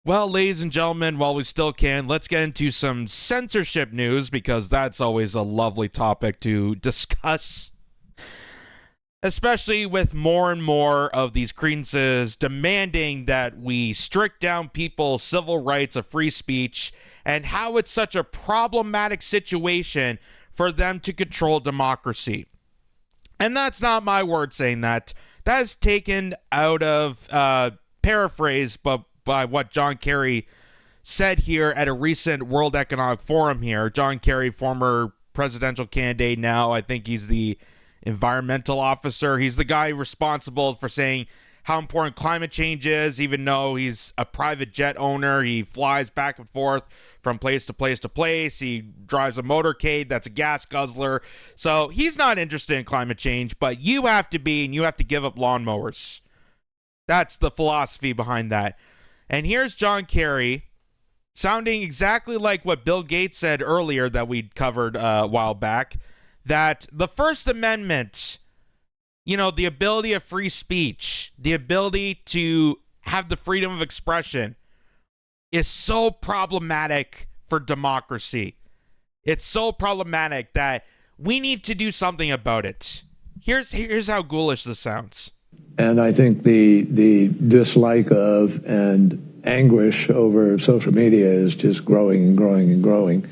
Well, ladies and gentlemen, while we still can, let's get into some censorship news, because that's always a lovely topic to discuss, especially with more and more of these credences demanding that we strict down people's civil rights of free speech, and how it's such a problematic situation for them to control democracy. And that's not my word saying that. That is taken out of paraphrase, but by what Jon Kerry said here at a recent World Economic Forum here. Jon Kerry, former presidential candidate now. I think he's the environmental officer. He's the guy responsible for saying how important climate change is, even though he's a private jet owner. He flies back and forth from place to place to place. He drives a motorcade that's a gas guzzler. So he's not interested in climate change, but you have to be, and you have to give up lawnmowers. That's the philosophy behind that. And here's Jon Kerry sounding exactly like what Bill Gates said earlier that we'd covered a while back, that the First Amendment, you know, the ability of free speech, the ability to have the freedom of expression is so problematic for democracy. It's so problematic that we need to do something about it. Here's how ghoulish this sounds. And I think the dislike of and anguish over social media is just growing and growing and growing.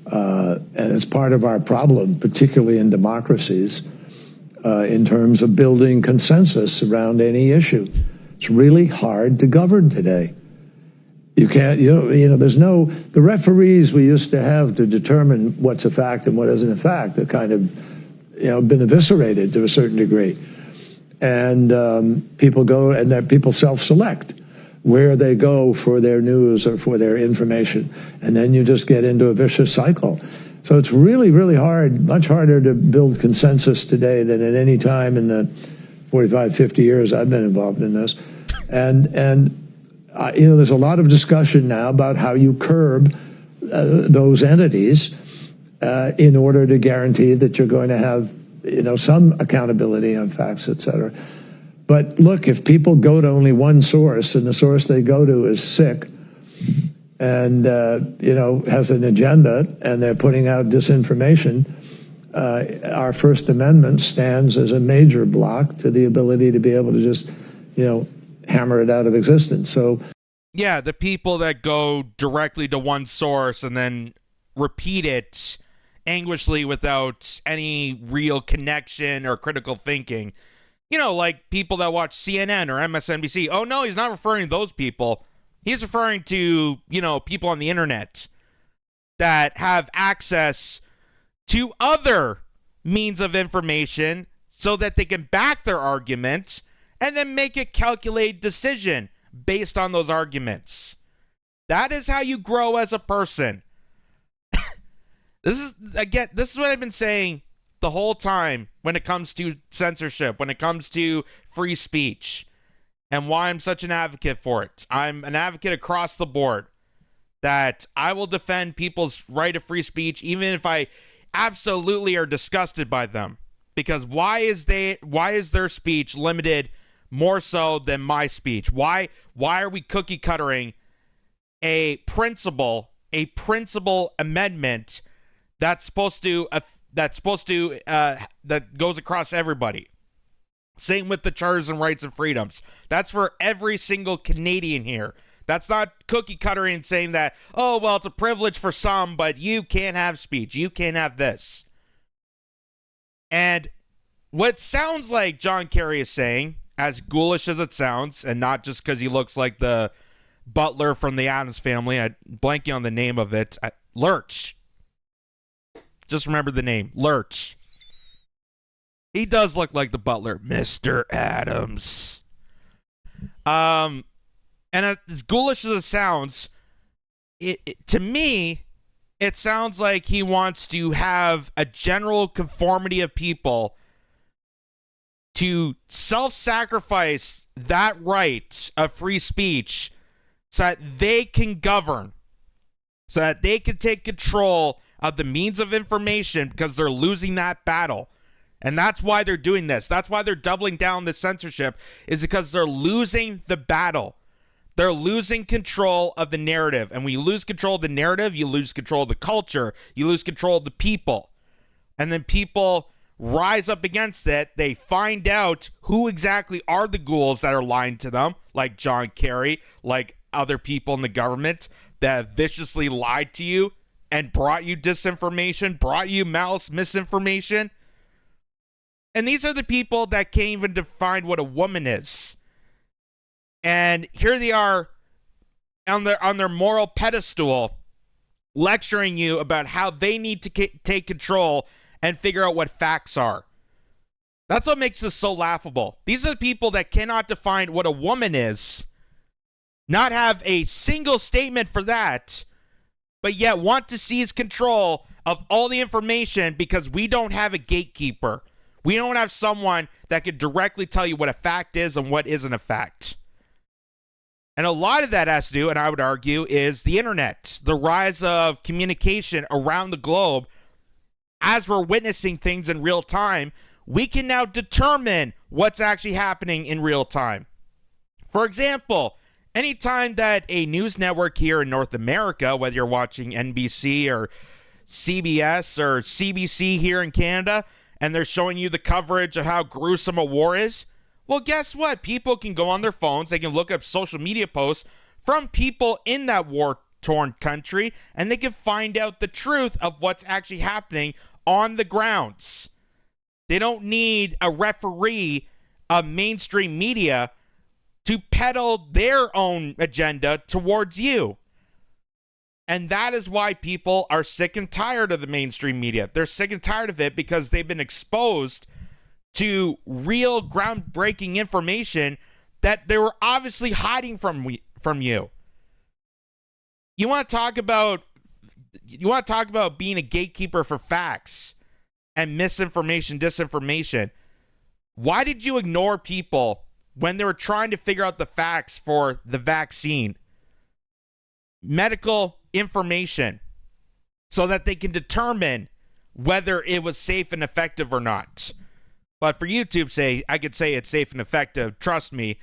And it's part of our problem, particularly in democracies, in terms of building consensus around any issue. It's really hard to govern today. You can't, there's no, the referees we used to have to determine what's a fact and what isn't a fact have kind of, been eviscerated to a certain degree. And people go, and that people self-select where they go for their news or for their information. And then you just get into a vicious cycle. So it's really, really hard, much harder to build consensus today than at any time in the 45, 50 years I've been involved in this. And there's a lot of discussion now about how you curb those entities in order to guarantee that you're going to have, some accountability on facts, et cetera. But look, if people go to only one source and the source they go to is sick and, has an agenda and they're putting out disinformation, our First Amendment stands as a major block to the ability to be able to just, hammer it out of existence. So, yeah, the people that go directly to one source and then repeat it anguishedly without any real connection or critical thinking. Like people that watch CNN or MSNBC. Oh, no, he's not referring to those people. He's referring to, people on the internet that have access to other means of information so that they can back their argument and then make a calculated decision based on those arguments. That is how you grow as a person. This is what I've been saying the whole time when it comes to censorship, when it comes to free speech, and why I'm such an advocate for it. I'm an advocate across the board that I will defend people's right of free speech, even if I absolutely are disgusted by them. Because why is their speech limited more so than my speech? Why are we cookie cuttering a principle amendment that goes across everybody? Same with the Charters and Rights and Freedoms. That's for every single Canadian here. That's not cookie cuttering and saying that, oh, well, it's a privilege for some, but you can't have speech. You can't have this. And what sounds like Jon Kerry is saying, as ghoulish as it sounds, and not just because he looks like the butler from the Addams Family, I'm blanking on the name of it, Lurch. Just remember the name, Lurch. He does look like the butler, Mr. Addams. And as ghoulish as it sounds, to me, it sounds like he wants to have a general conformity of people to self-sacrifice that right of free speech so that they can govern, so that they can take control of the means of information, because they're losing that battle. And that's why they're doing this. That's why they're doubling down the censorship, is because they're losing the battle. They're losing control of the narrative. And when you lose control of the narrative, you lose control of the culture. You lose control of the people. And then people rise up against it. They find out who exactly are the ghouls that are lying to them, like Jon Kerry, like other people in the government that have viciously lied to you and brought you disinformation, brought you malice, misinformation. And these are the people that can't even define what a woman is. And here they are on their moral pedestal lecturing you about how they need to take control and figure out what facts are. That's what makes this so laughable. These are the people that cannot define what a woman is, not have a single statement for that, but yet want to seize control of all the information because we don't have a gatekeeper. We don't have someone that can directly tell you what a fact is and what isn't a fact. And a lot of that has to do, and I would argue, is the internet, the rise of communication around the globe. As we're witnessing things in real time, we can now determine what's actually happening in real time. For example, anytime that a news network here in North America, whether you're watching NBC or CBS or CBC here in Canada, and they're showing you the coverage of how gruesome a war is, well, guess what? People can go on their phones, they can look up social media posts from people in that war-torn country, and they can find out the truth of what's actually happening on the grounds. They don't need a referee of mainstream media to peddle their own agenda towards you. And that is why people are sick and tired of the mainstream media. They're sick and tired of it because they've been exposed to real groundbreaking information that they were obviously hiding from you. You want to talk about being a gatekeeper for facts and misinformation, disinformation. Why did you ignore people when they were trying to figure out the facts for the vaccine, medical information, so that they can determine whether it was safe and effective or not? But for YouTube, I could say it's safe and effective. Trust me,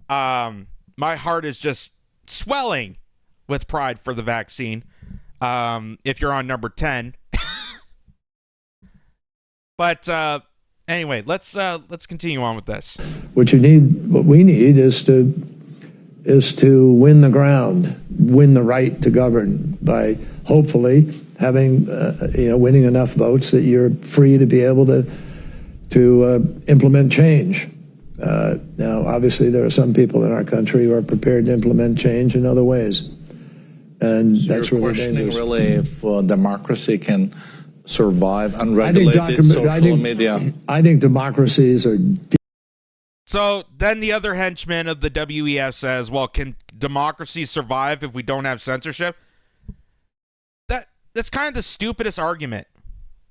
my heart is just swelling with pride for the vaccine. If you're on number 10. But anyway, let's continue on with this. What we need is to win the ground, win the right to govern by hopefully having winning enough votes that you're free to be able to implement change. Now, obviously, there are some people in our country who are prepared to implement change in other ways. And so that's you're really questioning dangerous. really if democracy can survive unregulated social media. I think democracies are... So then the other henchman of the WEF says, well, can democracy survive if we don't have censorship? That's kind of the stupidest argument.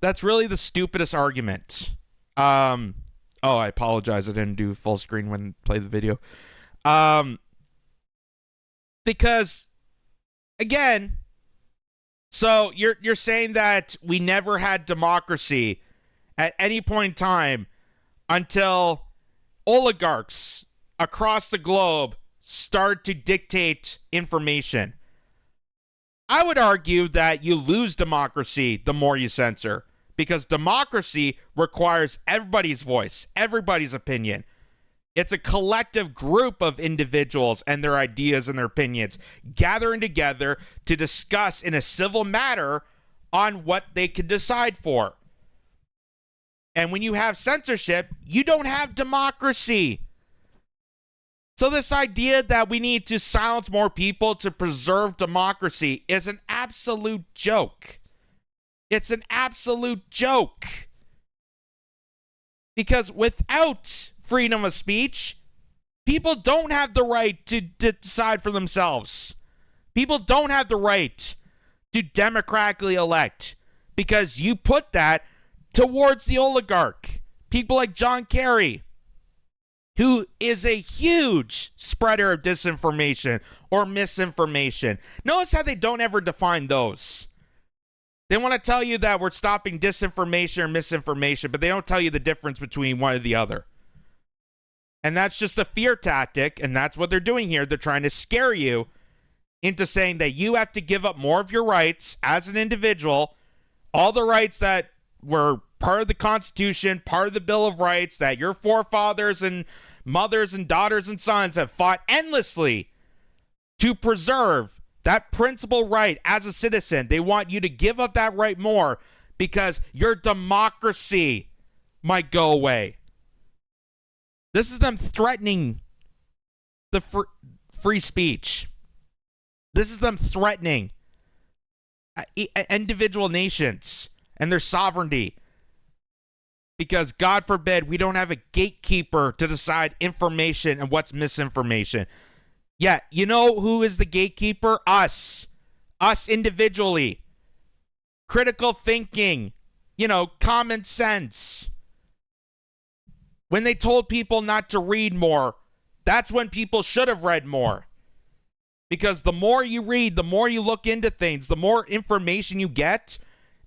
That's really the stupidest argument. Oh, I apologize. I didn't do full screen when I played the video. Because, again, so you're saying that we never had democracy at any point in time until oligarchs across the globe start to dictate information. I would argue that you lose democracy the more you censor, because democracy requires everybody's voice, everybody's opinion. It's a collective group of individuals and their ideas and their opinions gathering together to discuss in a civil matter on what they could decide for. And when you have censorship, you don't have democracy. So this idea that we need to silence more people to preserve democracy is an absolute joke. It's an absolute joke. Because without freedom of speech, people don't have the right to decide for themselves. People don't have the right to democratically elect, because you put that towards the oligarch. People like Jon Kerry, who is a huge spreader of disinformation or misinformation. Notice how they don't ever define those. They want to tell you that we're stopping disinformation or misinformation, but they don't tell you the difference between one or the other. And that's just a fear tactic, and that's what they're doing here. They're trying to scare you into saying that you have to give up more of your rights as an individual, all the rights that were part of the Constitution, part of the Bill of Rights, that your forefathers and mothers and daughters and sons have fought endlessly to preserve. That principal right as a citizen. They want you to give up that right more because your democracy might go away. This is them threatening the free speech. This is them threatening individual nations and their sovereignty. Because God forbid we don't have a gatekeeper to decide information and what's misinformation. Yeah, you know who is the gatekeeper? Us. Us individually. Critical thinking. Common sense. When they told people not to read more, that's when people should have read more. Because the more you read, the more you look into things, the more information you get,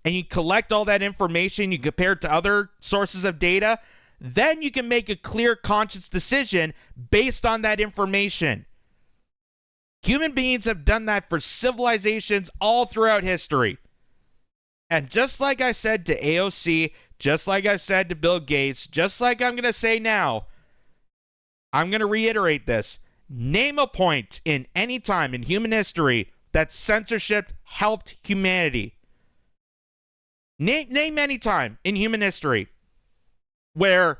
and you collect all that information, you compare it to other sources of data, then you can make a clear, conscious decision based on that information. Human beings have done that for civilizations all throughout history. And just like I said to AOC, just like I've said to Bill Gates, just like I'm going to say now, I'm going to reiterate this. Name a point in any time in human history that censorship helped humanity. Name any time in human history where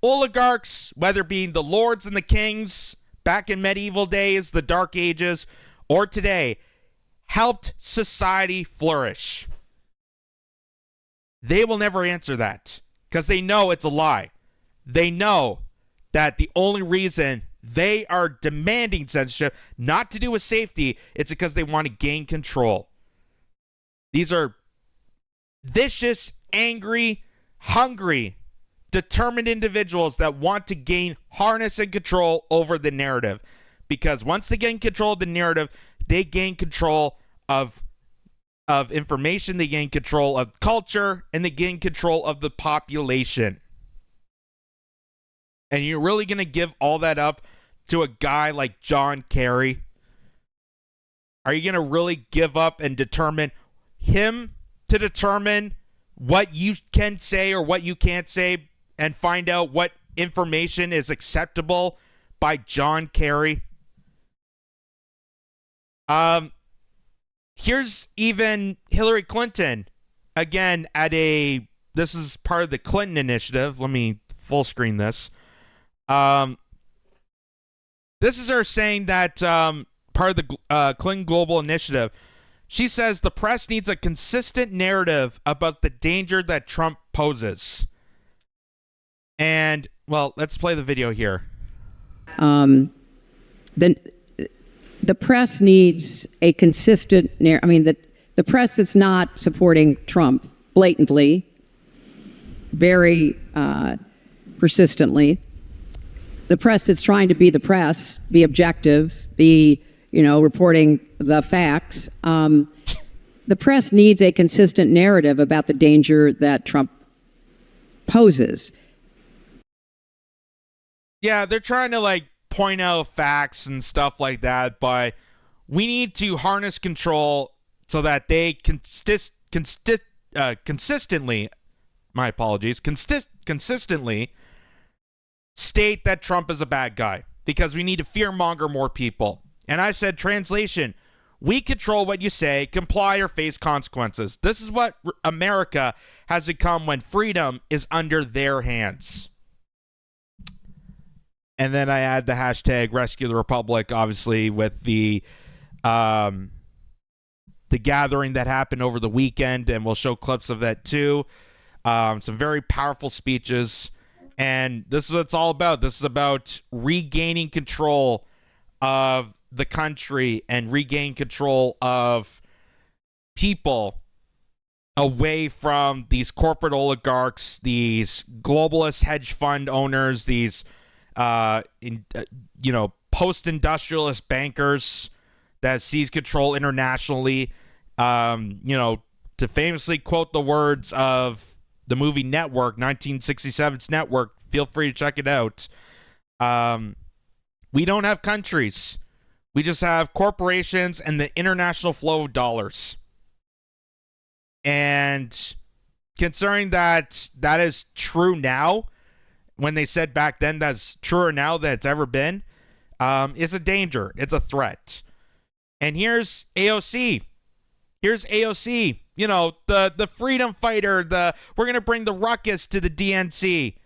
oligarchs, whether being the lords and the kings back in medieval days, the Dark Ages, or today, helped society flourish. They will never answer that because they know it's a lie. They know that the only reason they are demanding censorship, not to do with safety, it's because they want to gain control. These are vicious, angry, hungry, determined individuals that want to gain harness and control over the narrative. Because once they gain control of the narrative, they gain control of information, they gain control of culture, and they gain control of the population. And you're really going to give all that up to a guy like Jon Kerry? Are you going to really give up and determine him to determine what you can say or what you can't say and find out what information is acceptable by Jon Kerry? Here's even Hillary Clinton, again, this is part of the Clinton initiative. Let me full screen this. This is her saying that part of the Clinton Global Initiative. She says the press needs a consistent narrative about the danger that Trump poses. And, well, let's play the video here. The press needs a consistent narrative. I mean, the press that's not supporting Trump blatantly, very persistently, the press that's trying to be the press, be objective, be, reporting the facts. The press needs a consistent narrative about the danger that Trump poses. Yeah, they're trying to point out facts and stuff like that, but we need to harness control so that they consistently, my apologies, consistently state that Trump is a bad guy, because we need to fearmonger more people. And I said, translation, we control what you say, comply or face consequences. This is what America has become when freedom is under their hands. And then I add the hashtag Rescue the Republic, obviously, with the gathering that happened over the weekend, and we'll show clips of that too. Some very powerful speeches. And this is what it's all about. This is about regaining control of the country and regain control of people away from these corporate oligarchs, these globalist hedge fund owners, these post-industrialist bankers that seize control internationally. To famously quote the words of the movie Network, 1967's Network, feel free to check it out. We don't have countries. We just have corporations and the international flow of dollars. And considering that that is true now, when they said back then that's truer now than it's ever been, it's a danger. It's a threat. And here's AOC. Here's AOC, you know, the freedom fighter, we're going to bring the ruckus to the DNC.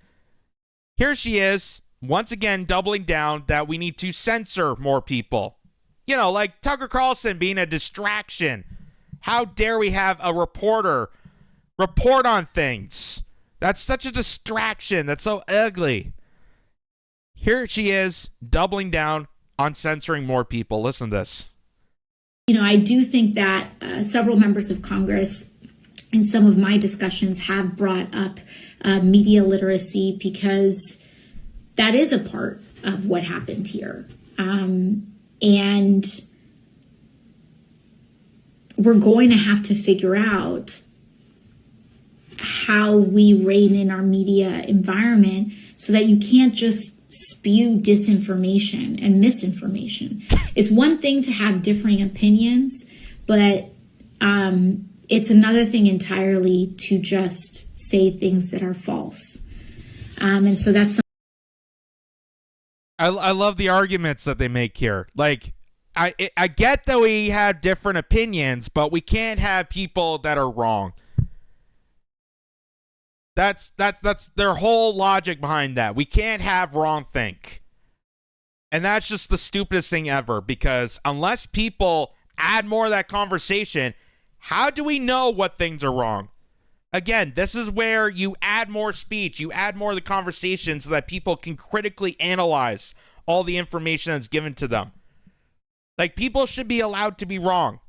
Here she is, once again, doubling down that we need to censor more people. You know, like Tucker Carlson being a distraction. How dare we have a reporter report on things? That's such a distraction. That's so ugly. Here she is, doubling down on censoring more people. Listen to this. You know, I do think that several members of Congress in some of my discussions have brought up media literacy, because that is a part of what happened here. And we're going to have to figure out how we rein in our media environment so that you can't just spew disinformation and misinformation. It's one thing to have differing opinions, but it's another thing entirely to just say things that are false. And so that's I love the arguments that they make here. Like, I get that we have different opinions, but we can't have people that are wrong. That's their whole logic behind that. We can't have wrong think. And that's just the stupidest thing ever, because unless people add more of that conversation, how do we know what things are wrong? Again, this is where you add more speech, you add more of the conversation so that people can critically analyze all the information that's given to them. Like, people should be allowed to be wrong.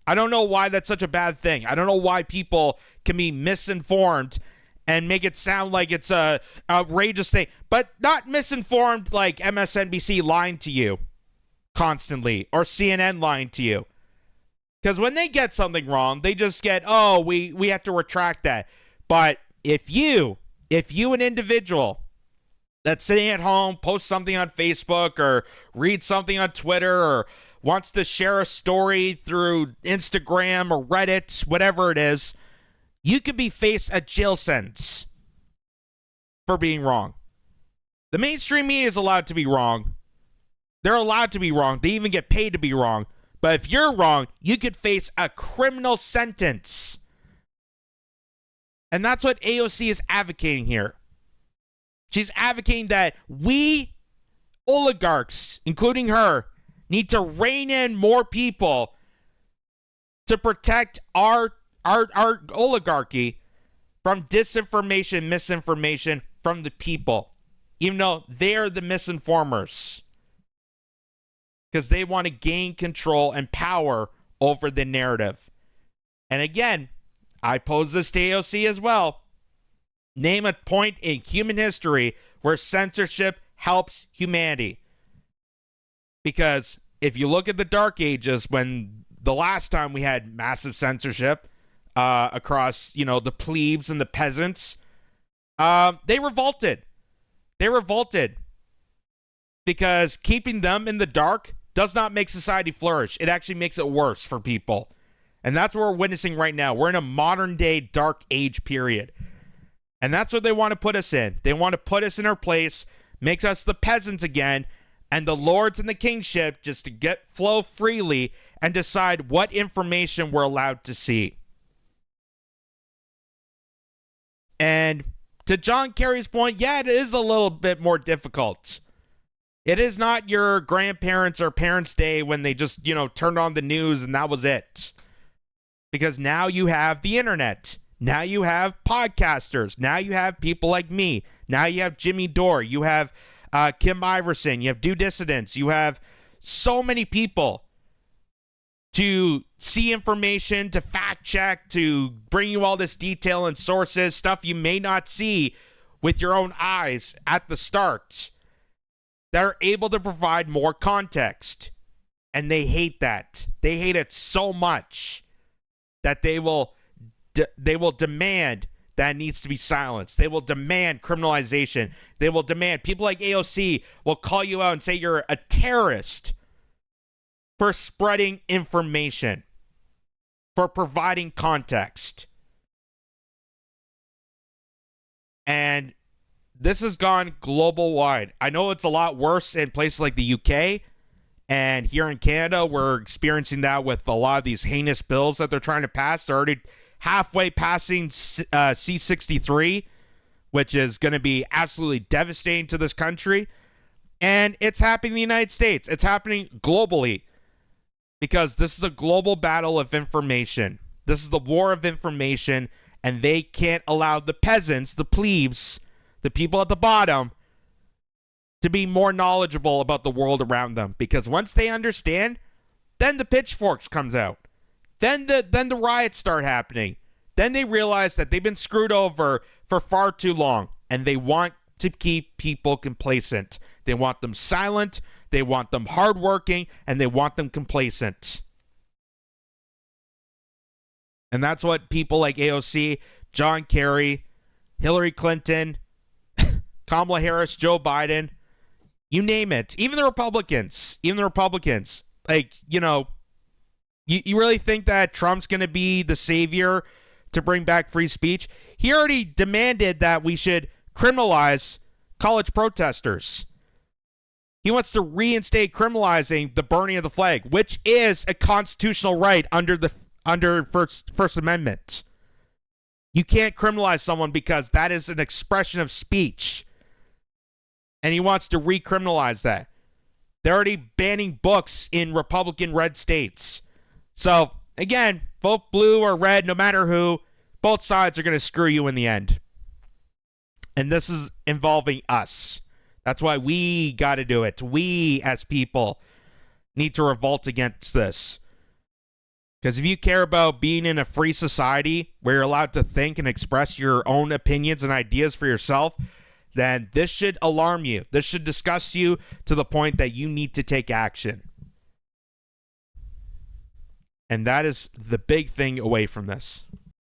I don't know why that's such a bad thing. I don't know why people can be misinformed and make it sound like it's a outrageous thing, but not misinformed like MSNBC lying to you constantly or CNN lying to you. Because when they get something wrong, they just get, oh, we have to retract that. But if you, an individual that's sitting at home, posts something on Facebook or reads something on Twitter or wants to share a story through Instagram or Reddit, whatever it is, you could be faced a jail sentence for being wrong. The mainstream media is allowed to be wrong. They're allowed to be wrong. They even get paid to be wrong. But if you're wrong, you could face a criminal sentence. And that's what AOC is advocating here. She's advocating that we, oligarchs, including her, need to rein in more people to protect our oligarchy from disinformation, misinformation from the people, even though they're the misinformers, because they want to gain control and power over the narrative. And again, I pose this to AOC as well. Name a point in human history where censorship helps humanity. Because if you look at the Dark Ages, when the last time we had massive censorship across, the plebes and the peasants, they revolted. They revolted because keeping them in the dark does not make society flourish. It actually makes it worse for people. And that's what we're witnessing right now. We're in a modern day dark age period. And that's what they want to put us in. They want to put us in our place, makes us the peasants again, and the lords and the kingship just to flow freely and decide what information we're allowed to see. And to Jon Kerry's point, yeah, it is a little bit more difficult. It is not your grandparents' or parents' day when they just, turned on the news and that was it. Because now you have the internet. Now you have podcasters. Now you have people like me. Now you have Jimmy Dore. You have Kim Iverson. You have Do Dissidents. You have so many people to see information, to fact check, to bring you all this detail and sources, stuff you may not see with your own eyes at the start, that are able to provide more context. And they hate that. They hate it so much that they will demand that needs to be silenced. They will demand criminalization. They will demand, people like AOC will call you out and say you're a terrorist for spreading information, for providing context. And this has gone global wide. I know it's a lot worse in places like the UK, and here in Canada, we're experiencing that with a lot of these heinous bills that they're trying to pass. They're already halfway passing C-63, which is going to be absolutely devastating to this country. And it's happening in the United States. It's happening globally because this is a global battle of information. This is the war of information, and they can't allow the peasants, the plebes, the people at the bottom, to be more knowledgeable about the world around them. Because once they understand, then the pitchforks comes out. Then the riots start happening. Then they realize that they've been screwed over for far too long, and they want to keep people complacent. They want them silent, they want them hardworking, and they want them complacent. And that's what people like AOC, Jon Kerry, Hillary Clinton, Kamala Harris, Joe Biden, you name it, even the Republicans, like, you know, you really think that Trump's going to be the savior to bring back free speech? He already demanded that we should criminalize college protesters. He wants to reinstate criminalizing the burning of the flag, which is a constitutional right under First Amendment. You can't criminalize someone because that is an expression of speech. And he wants to recriminalize that. They're already banning books in Republican red states. So, again, vote blue or red, no matter who, both sides are going to screw you in the end. And this is involving us. That's why we got to do it. We, as people, need to revolt against this. Because if you care about being in a free society where you're allowed to think and express your own opinions and ideas for yourself, then this should alarm you. This should disgust you to the point that you need to take action. And that is the big thing away from this.